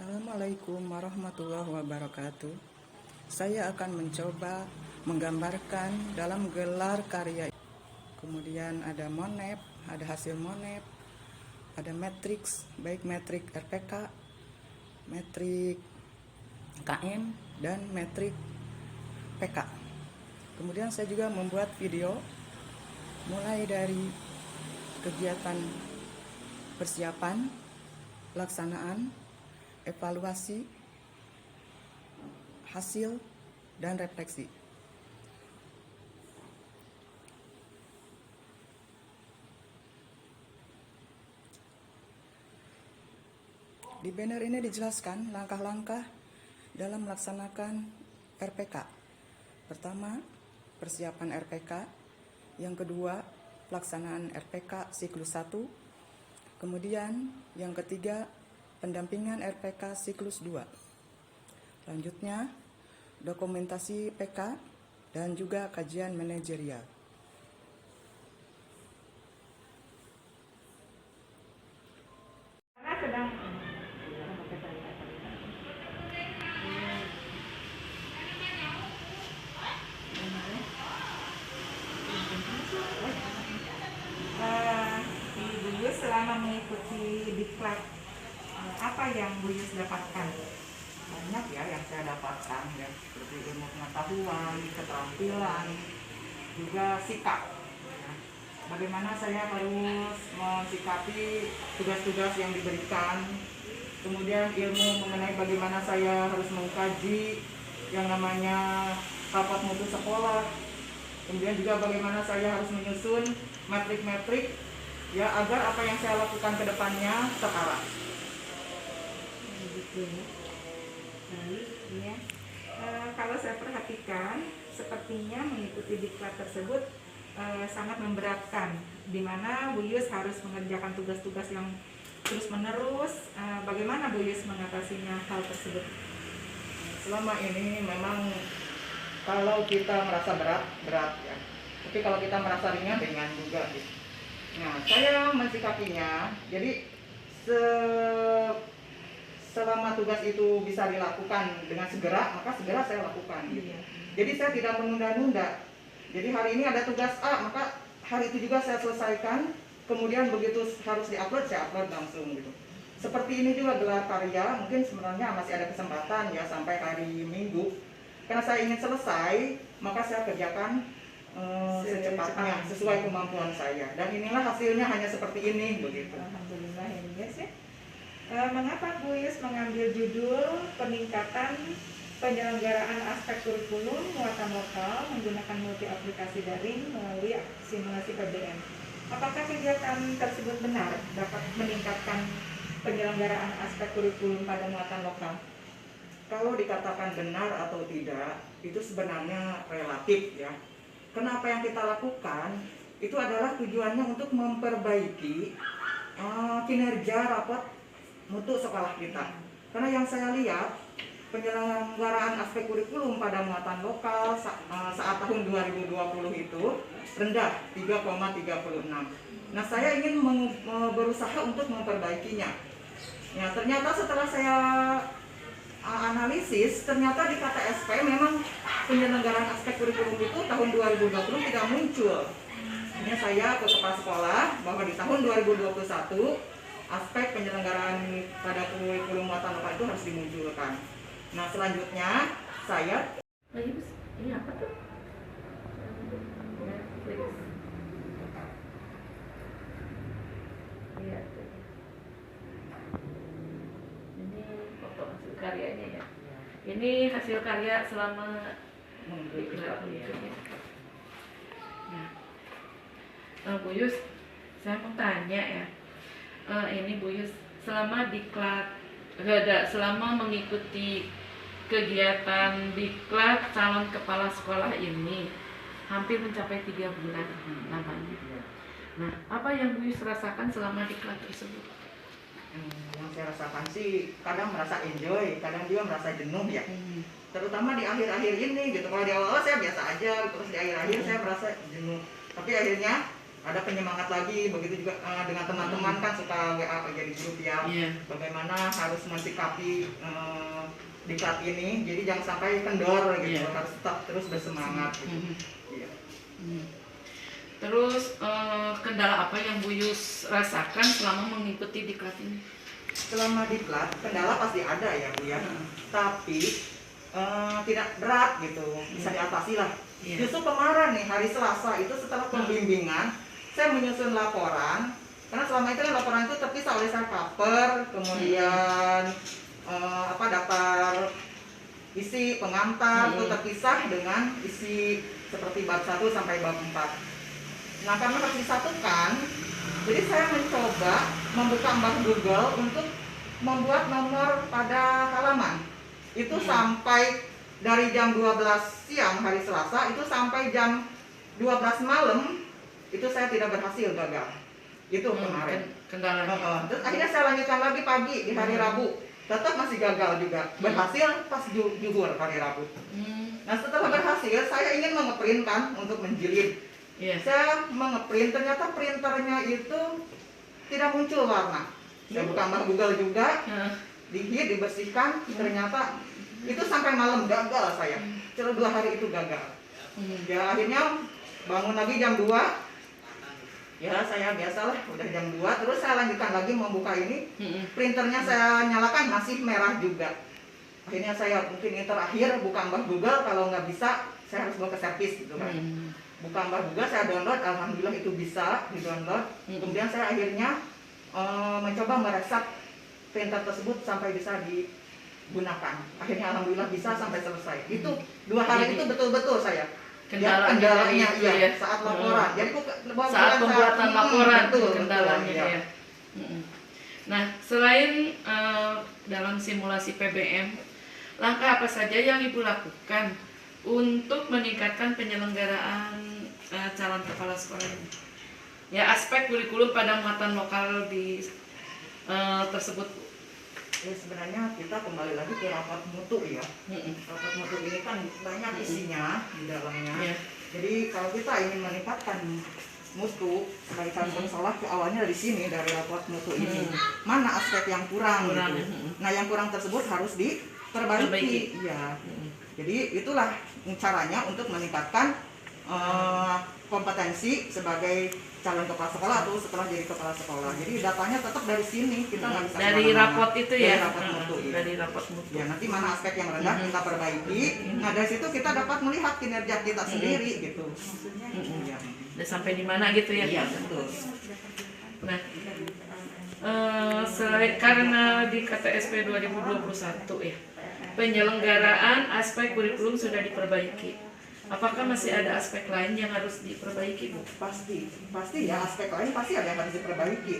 Assalamualaikum warahmatullahi wabarakatuh. Saya akan mencoba menggambarkan dalam gelar karya. Kemudian ada monep, ada hasil monep, ada matriks, baik metrik RPK, metrik KM, dan metrik PK. Kemudian saya juga membuat video mulai dari kegiatan persiapan, pelaksanaan, evaluasi, hasil, dan refleksi. Di banner ini dijelaskan langkah-langkah dalam melaksanakan RPK. Pertama, persiapan RPK. Yang kedua, pelaksanaan RPK siklus 1. Kemudian yang ketiga, pendampingan RPK siklus 2. Selanjutnya, dokumentasi PK dan juga kajian manajerial. Bu Yus selama mengikuti diklat, apa yang Bu Yus dapatkan? Banyak ya yang saya dapatkan ya, seperti ilmu pengetahuan, keterampilan, juga sikap ya. Bagaimana saya harus mensikapi tugas-tugas yang diberikan, kemudian ilmu mengenai bagaimana saya harus mengkaji yang namanya rapat mutu sekolah, kemudian juga bagaimana saya harus menyusun metrik-metrik ya agar apa yang saya lakukan ke depannya terarah. Begitu ya. Baik, ya. Kalau saya perhatikan, sepertinya mengikuti diklat tersebut sangat memberatkan, di mana Bu Yus harus mengerjakan tugas-tugas yang terus-menerus. Bagaimana Bu Yus mengatasinya hal tersebut? Selama ini memang kalau kita merasa berat ya, tapi kalau kita merasa ringan juga gitu. Nah, saya mensikapinya, jadi selama tugas itu bisa dilakukan dengan segera, maka segera saya lakukan gitu. Jadi saya tidak menunda-nunda. Jadi hari ini ada tugas A, maka hari itu juga saya selesaikan. Kemudian begitu harus diupload, saya upload langsung gitu. Seperti ini juga gelar karya, mungkin sebenarnya masih ada kesempatan ya sampai hari Minggu. Karena saya ingin selesai, maka saya kerjakan secepatnya sesuai kemampuan saya. Dan inilah hasilnya hanya seperti ini begitu. Alhamdulillah ya guys ya. Mengapa Bu Yus mengambil judul peningkatan penyelenggaraan aspek kurikulum muatan lokal menggunakan multi aplikasi daring melalui simulasi PBM? Apakah kegiatan tersebut benar dapat meningkatkan penyelenggaraan aspek kurikulum pada muatan lokal? Kalau dikatakan benar atau tidak, itu sebenarnya relatif ya. Kenapa yang kita lakukan itu adalah tujuannya untuk memperbaiki kinerja rapat mutu sekolah kita. Karena yang saya lihat penyelenggaraan aspek kurikulum pada muatan lokal saat tahun 2020 itu rendah 3,36. Nah, saya ingin berusaha untuk memperbaikinya. Ya, ternyata setelah saya analisis, ternyata di KTSP memang penyelenggaraan aspek kurikulum itu tahun 2020 tidak muncul. Ini saya ke kepala sekolah bahwa di tahun 2021 aspek penyelenggaraan pada kurikulum muatan lokal itu harus dimunculkan. Nah, selanjutnya saya Ini apa tuh? Netflix. Iya tuh. Ini foto hasil karyanya ya. Ini hasil karya selama diklat munculnya. Nah, Bu Yus, saya mau tanya ya. Ini Bu Yus, selama diklat, selama mengikuti kegiatan diklat calon kepala sekolah ini hampir mencapai 3 bulan lamanya. Nah, apa yang Bu Yus rasakan selama diklat tersebut? yang saya rasakan sih kadang merasa enjoy, kadang juga merasa jenuh ya. Terutama di akhir-akhir ini gitu. Kalau di awal saya biasa aja, terus di akhir-akhir saya merasa jenuh. Tapi akhirnya ada penyemangat lagi. Begitu juga dengan teman-teman kan suka WA jadi grup ya. Bagaimana harus mensikapi diklat ini, jadi jangan sampai kendor gitu, harus tetap terus bersemangat gitu. Iya. Terus kendala apa yang Bu Yus rasakan selama mengikuti diklat ini? Selama diklat kendala pasti ada ya Bu ya, tapi tidak berat gitu, bisa diatasi lah. Justru kemarin nih hari Selasa itu setelah pembimbingan saya menyusun laporan, karena selama itu kan laporan itu terpisah oleh saya cover, kemudian daftar isi pengantar itu terpisah dengan isi seperti bab 1 sampai bab 4. Nah karena harus disatukan, jadi saya mencoba membuka mbah Google untuk membuat nomor pada halaman itu sampai dari jam 12 siang hari Selasa itu sampai jam 12 malam itu saya tidak berhasil, gagal. Itu kemarin kendalanya. Terus akhirnya saya lanjutkan lagi pagi di hari Rabu, tetap masih gagal juga. Berhasil pas juhur hari Rabu. Nah setelah berhasil saya ingin mengeprint kan untuk menjilid. Saya mengeprint, ternyata printernya itu tidak muncul warna. Saya buka mbah Google juga, dibersihkan, ternyata itu sampai malam gagal saya. Setelah 2 hari itu gagal. Ya akhirnya bangun lagi jam 2. Ya saya biasalah udah jam 2, terus saya lanjutkan lagi membuka ini. Printernya saya nyalakan masih merah juga. Akhirnya saya mungkin ini terakhir buka mbah Google, kalau nggak bisa saya harus bawa ke servis gitu kan. Buka mbah Google, saya download, alhamdulillah itu bisa di-download. Kemudian saya akhirnya mencoba mereset printer tersebut sampai bisa digunakan. Akhirnya alhamdulillah bisa sampai selesai. Itu 2 hari itu betul-betul saya kendalanya saat laporan. Jadi saat pembuatan laporan kendalanya ya. Nah, selain dalam simulasi PBM, langkah apa saja yang Ibu lakukan untuk meningkatkan penyelenggaraan calon kepala sekolah ini? Ya, aspek kurikulum pada muatan lokal di tersebut. Ya sebenarnya kita kembali lagi ke rapat mutu ya. Rapat mutu ini kan banyak isinya di dalamnya. Jadi kalau kita ingin meningkatkan mutu sebagai calon sekolah, awalnya dari sini, dari rapat mutu ini. Mana aspek yang kurang gitu. Nah yang kurang tersebut harus diperbaiki. Ya. Jadi itulah caranya untuk meningkatkan kompetensi sebagai calon kepala sekolah atau setelah jadi kepala sekolah. Jadi datanya tetap dari sini, kita nggak bisa dari rapot itu ya. Dari rapot mutu. Dari rapot mutu. Ya nanti mana aspek yang rendah kita perbaiki. Nah dari situ kita dapat melihat kinerja kita sendiri gitu. Ya. Udah sampai di mana gitu ya? Iya betul. Nah, karena di KTSP 2021 ya, penyelenggaraan aspek kurikulum sudah diperbaiki. Apakah masih ada aspek lain yang harus diperbaiki, Bu? Pasti ya, aspek lain pasti ada yang harus diperbaiki.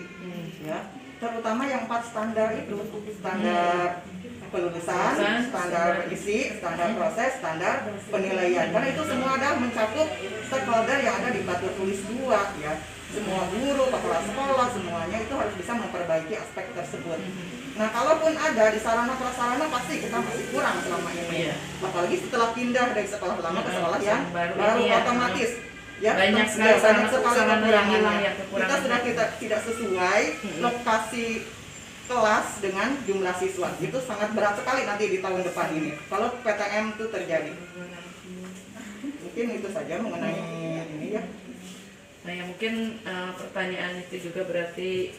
Ya, terutama yang 4 standar itu, standar kelulusan, standar isi, standar proses, standar penilaian. Karena itu semua ada mencakup stakeholder yang ada di batu tulis 2 ya. Semua guru, kepala sekolah, semuanya itu harus bisa memperbaiki aspek tersebut. Nah, kalaupun ada di sarana prasarana pasti kita masih kurang selama ini. Apalagi setelah pindah dari sekolah lama ke sekolah yang baru otomatis. Ya, banyak sekali sarana yang hilang ya, kita sudah tidak sesuai lokasi kelas dengan jumlah siswa. Itu sangat berat sekali nanti di tahun depan ini. Kalau PTM itu terjadi. Mungkin itu saja mengenai ini ya. Nah ya mungkin pertanyaan itu juga berarti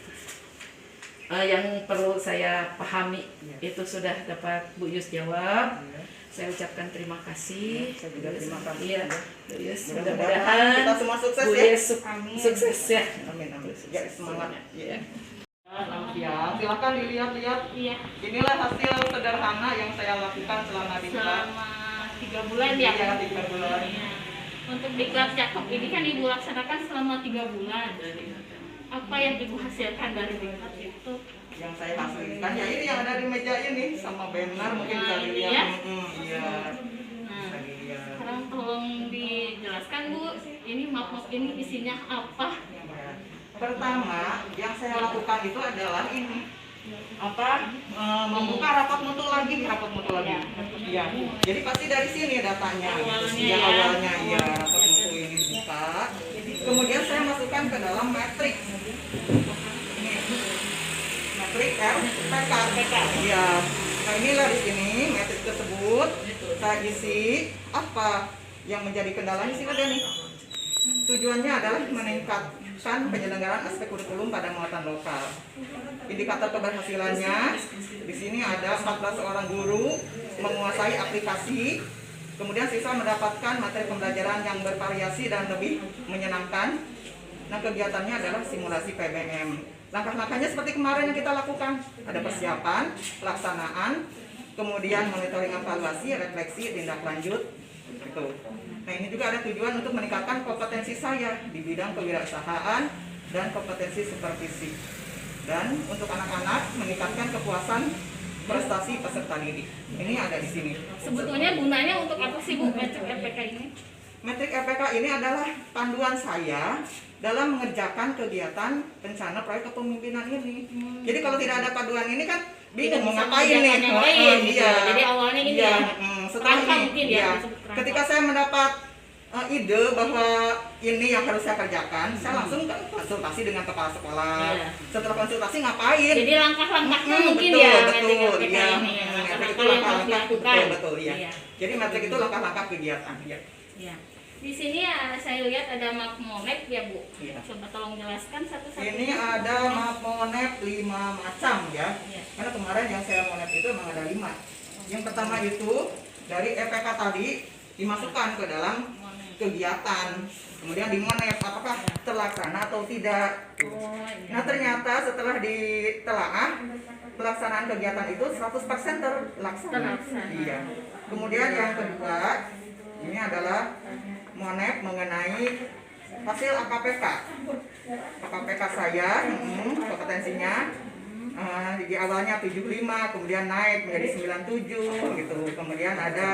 yang perlu saya pahami itu sudah dapat Bu Yus jawab. Saya ucapkan terima kasih. Saya juga terima kasih. Iya, Bu Yus. Mudah-mudahan kita semua sukses Bu ya. Yus sukses ya. Amin amin. Ya semangat. Iya. Selamat siang. Silakan dilihat-lihat. Iya. Inilah hasil sederhana yang saya lakukan selama di kelas. Selama 3 bulan ya. Iya, 3 bulan. Iya. Untuk diklat cakep ini kan Ibu laksanakan selama 3 bulan. Apa yang Ibu hasilkan dari diklat itu? Yang saya hasilkan ya ini yang ada di meja ini sama banner, mungkin bisa dilihat. Ya? Iya. Nah, Bisa dilihat. sekarang tolong dijelaskan Bu, ini map ini isinya apa? Ya. Pertama yang saya lakukan itu adalah ini membuka rapat mutu lagi di rapat mutu lagi. Iya. Jadi pasti dari sini datanya. Awalnya ya, ya. awalnya ya rapat mutu ini dibuka. Kemudian saya masukkan ke dalam matriks. Ini matriks RPK. Iya. Nah inilah di sini matriks tersebut saya isi apa yang menjadi kendala di sini ada nih. Tujuannya adalah meningkatkan penyelenggaraan aspek kurikulum pada muatan lokal. Indikator keberhasilannya di sini ada 14 orang guru menguasai aplikasi. Kemudian siswa mendapatkan materi pembelajaran yang bervariasi dan lebih menyenangkan. Nah kegiatannya adalah simulasi PBM. Langkah-langkahnya seperti kemarin yang kita lakukan. Ada persiapan, pelaksanaan, kemudian monitoring evaluasi, refleksi, tindak lanjut. Gitu. Nah ini juga ada tujuan untuk meningkatkan kompetensi saya di bidang kewirausahaan dan kompetensi supervisi. Dan untuk anak-anak meningkatkan kepuasan prestasi peserta didik. Ini ada di sini. Sebetulnya gunanya untuk apa sih Bu metrik RPK ini? Metrik RPK ini adalah panduan saya dalam mengerjakan kegiatan rencana proyek kepemimpinan ini. Jadi kalau tidak ada panduan ini kan bingung mau ngapain nih. Yang lain, gitu. Iya. Jadi awalnya ini Iya. ya. Setelah Rangka ini, mungkin ya, iya. disebut rangka. Ketika saya mendapat ide bahwa ini yang harus saya kerjakan, saya langsung konsultasi dengan kepala sekolah. Iya. Setelah konsultasi ngapain? Jadi langkah-langkahnya mungkin betul, ya betul, metrik RPK iya. ini ya. Metrik itu Langkah-langkah yang harus langkah-langkah, dilakukan. betul, betul, iya. Iya. Jadi metrik itu langkah-langkah kegiatan, ya. Ya. Di sini ya saya lihat ada map monep ya Bu. Iya. Coba tolong jelaskan satu-satu. Ini ada map monep 5 macam ya. Iya. Karena kemarin yang saya monep itu memang ada 5. Yang pertama itu dari EPK tadi dimasukkan ke dalam Monep. kegiatan. Kemudian di monep apakah terlaksana atau tidak. Oh, iya. Nah ternyata setelah ditelaah pelaksanaan kegiatan itu 100% terlaksana. Terlaksana. Iya. Kemudian yang kedua ini adalah monep mengenai hasil AKPK. AKPK saya, kompetensinya di awalnya 75, kemudian naik menjadi 97 gitu. Kemudian ada